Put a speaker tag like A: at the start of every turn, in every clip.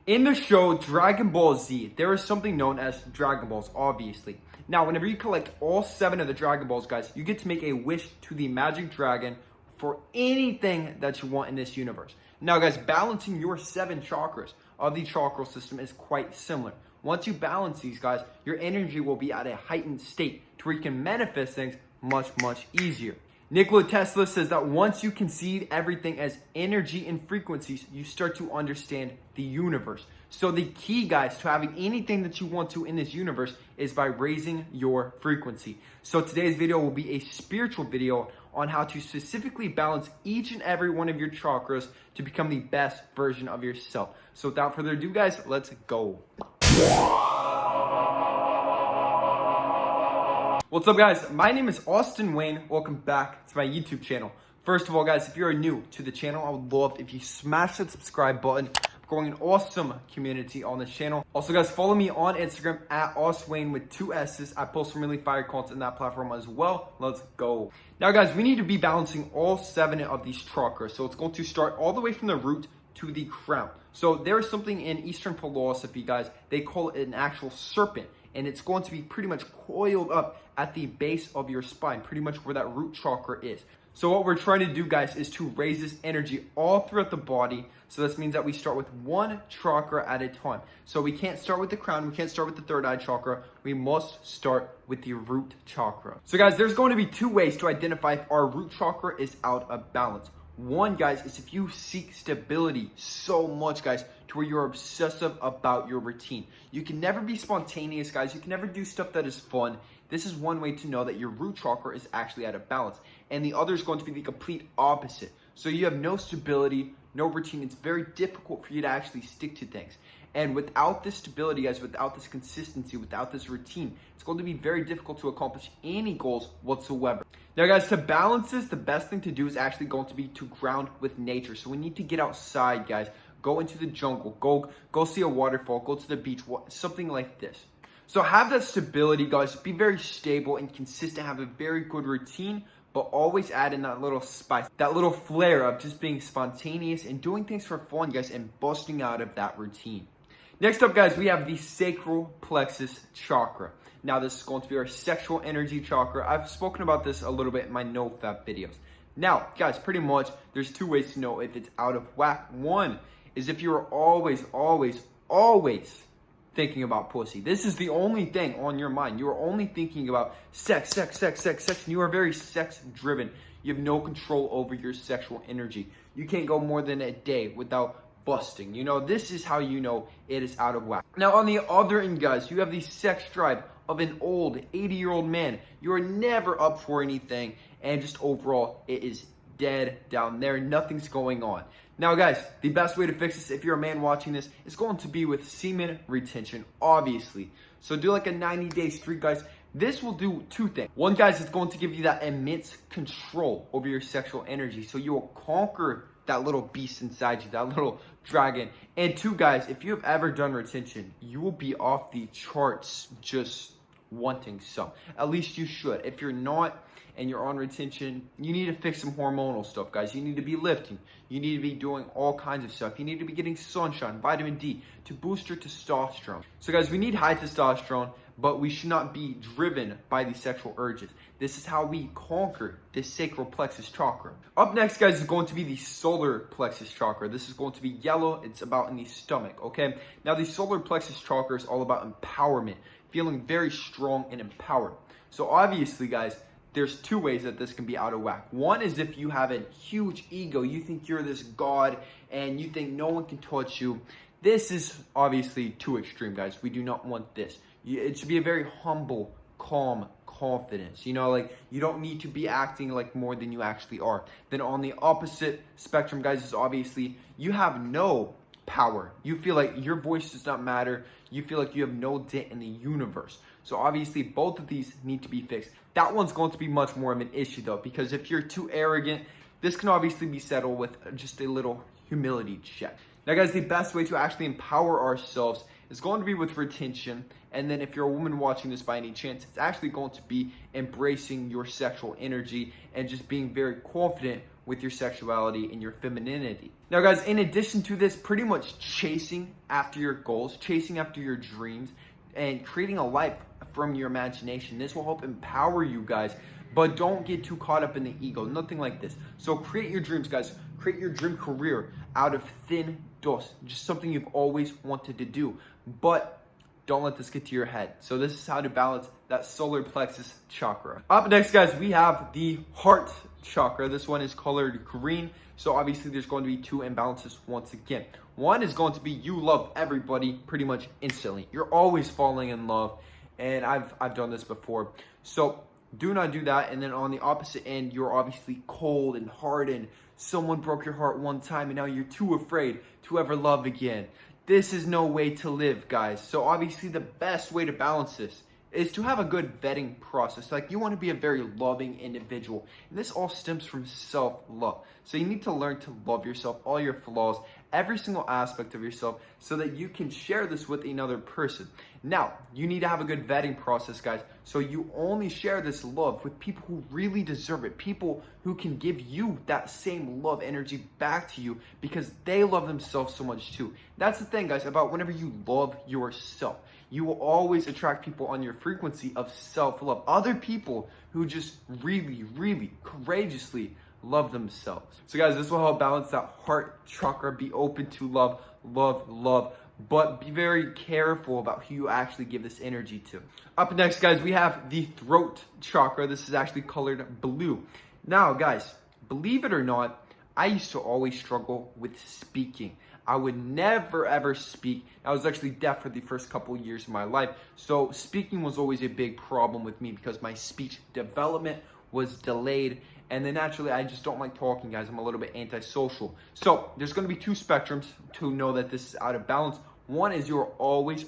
A: In the show Dragon Ball Z, there is something known as Dragon Balls, obviously. Now, whenever you collect all 7 of the Dragon Balls, guys, you get to make a wish to the magic dragon for anything that you want in this universe. Now, guys, balancing your 7 chakras of the chakra system is quite similar. Once you balance these, guys, your energy will be at a heightened state to where you can manifest things much, much easier. Nikola Tesla says that once you conceive everything as energy and frequencies, you start to understand the universe. So the key, guys, to having anything that you want to in this universe is by raising your frequency. So today's video will be a spiritual video on how to specifically balance each and every one of your chakras to become the best version of yourself. So without further ado, guys, let's go. What's up, guys? My name is Austin Wayne. Welcome back to my YouTube channel. First of all, guys, if you're new to the channel, I would love if you smash that subscribe button. I'm growing an awesome community on this channel. Also, guys, follow me on Instagram at AusWayne with 2 S's. I post some really fire content on that platform as well. Let's go. Now, guys, we need to be balancing all 7 of these chakras. So it's going to start all the way from the root to the crown. So there is something in Eastern philosophy, guys, they call it an actual serpent. And it's going to be pretty much coiled up at the base of your spine, pretty much where that root chakra is. So what we're trying to do, guys, is to raise this energy all throughout the body. So this means that we start with 1 chakra at a time. So we can't start with the crown, we can't start with the 3rd eye chakra. We must start with the root chakra. So, guys, there's going to be 2 ways to identify if our root chakra is out of balance. One, guys, is if you seek stability so much, guys, to where you're obsessive about your routine. You can never be spontaneous, guys. You can never do stuff that is fun. This is one way to know that your root chakra is actually out of balance. And the other is going to be the complete opposite. So you have no stability, no routine. It's very difficult for you to actually stick to things. And without this stability, guys, without this consistency, without this routine, it's going to be very difficult to accomplish any goals whatsoever. Now, guys, to balance this, the best thing to do is actually going to be to ground with nature. So we need to get outside, guys. Go into the jungle. Go see a waterfall. Go to the beach. Something like this. So have that stability, guys. Be very stable and consistent. Have a very good routine, but always add in that little spice, that little flair of just being spontaneous and doing things for fun, guys, and busting out of that routine. Next up, guys, we have the Sacral Plexus Chakra. Now, this is going to be our sexual energy chakra. I've spoken about this a little bit in my nofap videos. Now, guys, pretty much, there's 2 ways to know if it's out of whack. One is if you're always thinking about pussy. This is the only thing on your mind. You are only thinking about sex, and you are very sex-driven. You have no control over your sexual energy. You can't go more than a day without busting. You know, this is how you know it is out of whack. Now, on the other end, guys, you have the sex drive of an old 80-year-old man. You are never up for anything, and just overall, it is dead down there. Nothing's going on. Now, guys, the best way to fix this, if you're a man watching this, is going to be with semen retention, obviously. So do like a 90-day streak, guys. This will do 2 things. One, guys, it's going to give you that immense control over your sexual energy. So you will conquer that little beast inside you, that little dragon. And 2, guys, if you have ever done retention, you will be off the charts just wanting some. At least you should. If you're not and you're on retention, you need to fix some hormonal stuff, guys. You need to be lifting. You need to be doing all kinds of stuff. You need to be getting sunshine, vitamin D to boost your testosterone. So, guys, we need high testosterone, but we should not be driven by the sexual urges. This is how we conquer this sacral plexus chakra. Up next, guys, is going to be the solar plexus chakra. This is going to be yellow. It's about in the stomach, okay? Now, the solar plexus chakra is all about empowerment, feeling very strong and empowered. So, obviously, guys, there's 2 ways that this can be out of whack. One is if you have a huge ego, you think you're this god and you think no one can touch you. This is obviously too extreme, guys. We do not want this. It should be a very humble, calm confidence. You know, like, you don't need to be acting like more than you actually are. Then on the opposite spectrum, guys, is obviously you have no power. You feel like your voice does not matter. You feel like you have no dent in the universe. So obviously both of these need to be fixed. That one's going to be much more of an issue, though, because if you're too arrogant, this can obviously be settled with just a little humility check. Now, guys, the best way to actually empower ourselves is going to be with retention. And then if you're a woman watching this by any chance, it's actually going to be embracing your sexual energy and just being very confident with your sexuality and your femininity. Now guys, in addition to this, pretty much chasing after your goals, chasing after your dreams, and creating a life from your imagination. This will help empower you guys, but don't get too caught up in the ego, nothing like this. So create your dreams, guys. Create your dream career out of thin dust, just something you've always wanted to do, but don't let this get to your head. So this is how to balance that solar plexus chakra. Up next, guys, we have the heart chakra. This one is colored green. So obviously there's going to be two imbalances once again. One is going to be you love everybody pretty much instantly. You're always falling in love. And I've done this before. So do not do that. And then on the opposite end, you're obviously cold and hardened. Someone broke your heart one time and now you're too afraid to ever love again. This is no way to live, guys. So obviously the best way to balance this is to have a good vetting process. Like, you want to be a very loving individual. And this all stems from self-love. So you need to learn to love yourself, all your flaws, every single aspect of yourself, so that you can share this with another person. Now, you need to have a good vetting process, guys. So you only share this love with people who really deserve it. People who can give you that same love energy back to you because they love themselves so much too. That's the thing, guys, about whenever you love yourself. You will always attract people on your frequency of self-love. Other people who just really, really courageously love themselves. So guys, this will help balance that heart chakra. Be open to love, love, love, but be very careful about who you actually give this energy to. Up next, guys, we have the throat chakra. This is actually colored blue. Now, guys, believe it or not, I used to always struggle with speaking. I would never ever speak. I was actually deaf for the first couple years of my life. So speaking was always a big problem with me because my speech development was delayed. And then naturally, I just don't like talking, guys. I'm a little bit antisocial. So there's going to be two spectrums to know that this is out of balance. One is you're always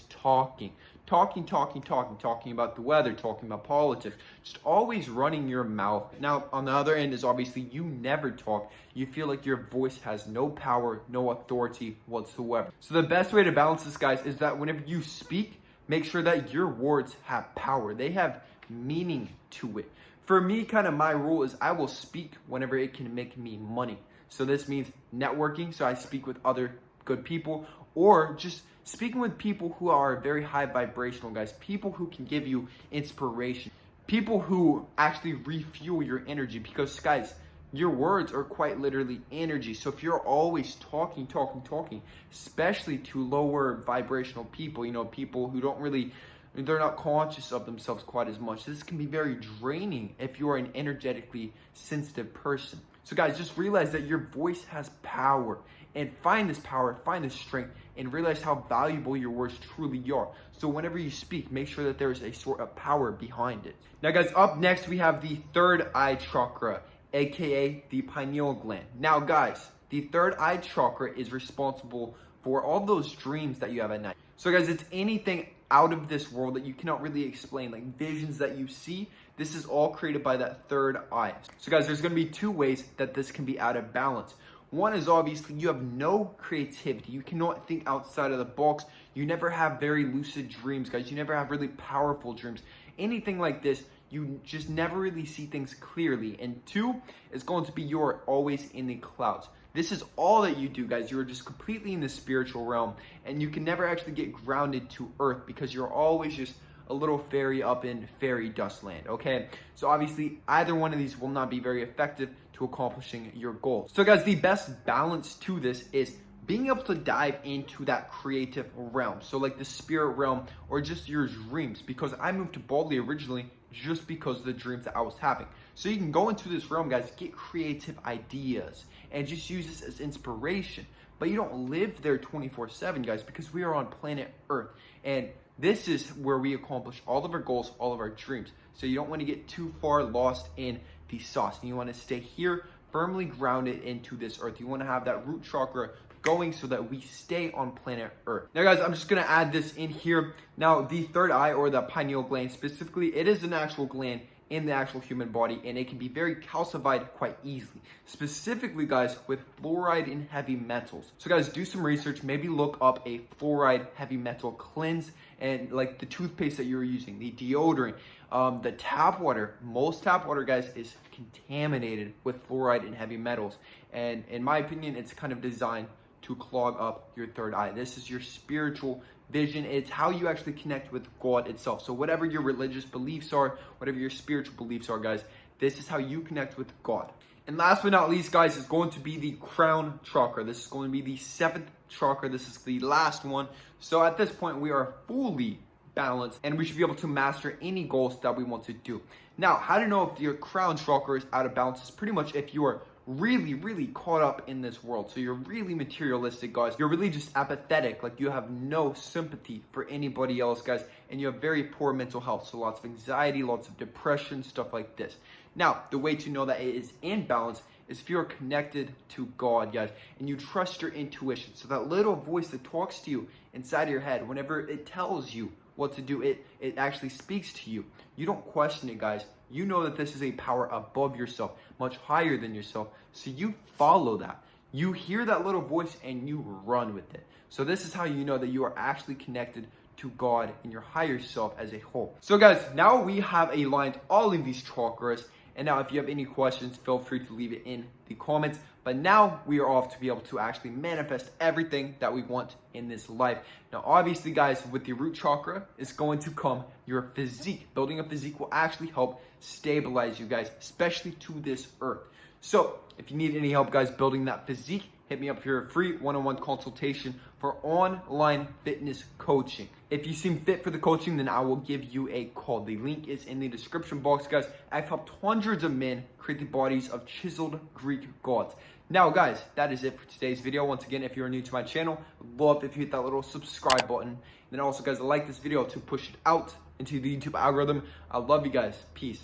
A: talking. Talking about the weather, talking about politics, just always running your mouth. Now, on the other end is obviously you never talk. You feel like your voice has no power, no authority whatsoever. So the best way to balance this, guys, is that whenever you speak, make sure that your words have power. They have meaning to it. For me, kind of my rule is I will speak whenever it can make me money. So this means networking, so I speak with other good people, or just speaking with people who are very high vibrational, guys. People who can give you inspiration. People who actually refuel your energy, because, guys, your words are quite literally energy. So if you're always talking, especially to lower vibrational people, you know, people who don't really, they're not conscious of themselves quite as much. This can be very draining if you are an energetically sensitive person. So guys, just realize that your voice has power, and find this power, find this strength, and realize how valuable your words truly are. So whenever you speak, make sure that there is a sort of power behind it. Now guys, up next we have the third eye chakra, aka the pineal gland. Now guys, the third eye chakra is responsible for all those dreams that you have at night. So guys, it's anything out of this world that you cannot really explain, like visions that you see. This is all created by that third eye. So guys, there's going to be two ways that this can be out of balance. One is obviously you have no creativity. You cannot think outside of the box. You never have very lucid dreams, guys. You never have really powerful dreams. Anything like this, you just never really see things clearly. And two is going to be you're always in the clouds. This is all that you do, guys. You're just completely in the spiritual realm, and you can never actually get grounded to earth because you're always just a little fairy up in fairy dust land, okay? So obviously, either one of these will not be very effective to accomplishing your goals. So guys, the best balance to this is being able to dive into that creative realm. So like the spirit realm or just your dreams, because I moved to Bali originally just because of the dreams that I was having. So you can go into this realm, guys, get creative ideas and just use this as inspiration. But you don't live there 24/7, guys, because we are on planet Earth. And this is where we accomplish all of our goals, all of our dreams. So you don't want to get too far lost in the sauce. And you want to stay here, firmly grounded into this earth. You want to have that root chakra going so that we stay on planet Earth. Now guys, I'm just going to add this in here. Now the third eye, or the pineal gland specifically, it is an actual gland in the actual human body, and it can be very calcified quite easily, specifically guys with fluoride and heavy metals. So guys, do some research, maybe look up a fluoride heavy metal cleanse, and like the toothpaste that you're using, the deodorant, the tap water. Most tap water, guys, is contaminated with fluoride and heavy metals, and in my opinion, it's kind of designed to clog up your third eye. This is your spiritual vision. It's how you actually connect with God itself. So whatever your religious beliefs are, whatever your spiritual beliefs are, guys, this is how you connect with God. And last but not least, guys, is going to be the crown chakra. This is going to be the 7th chakra. This is the last one. So at this point, we are fully balanced, and we should be able to master any goals that we want to do. Now, how to know if your crown chakra is out of balance is pretty much if you are really caught up in this world. So you're really materialistic, guys. You're really just apathetic, like you have no sympathy for anybody else, guys, and you have very poor mental health. So lots of anxiety, lots of depression, stuff like this. Now, the way to know that it is in balance is if you're connected to God, guys, and you trust your intuition. So that little voice that talks to you inside of your head, whenever it tells you what to do, it actually speaks to you. You don't question it, guys. You know that this is a power above yourself, much higher than yourself. So you follow that. You hear that little voice and you run with it. So this is how you know that you are actually connected to God and your higher self as a whole. So guys, now we have aligned all of these chakras. And now if you have any questions, feel free to leave it in the comments. But now we are off to be able to actually manifest everything that we want in this life. Now, obviously, guys, with the root chakra is going to come your physique. Building a physique will actually help stabilize you guys, especially to this earth. So if you need any help, guys, building that physique, hit me up for a free one-on-one consultation for online fitness coaching. If you seem fit for the coaching, then I will give you a call. The link is in the description box, guys. I've helped hundreds of men create the bodies of chiseled Greek gods. Now, guys, that is it for today's video. Once again, if you're new to my channel, I'd love if you hit that little subscribe button. And then also, guys, like this video to push it out into the YouTube algorithm. I love you guys. Peace.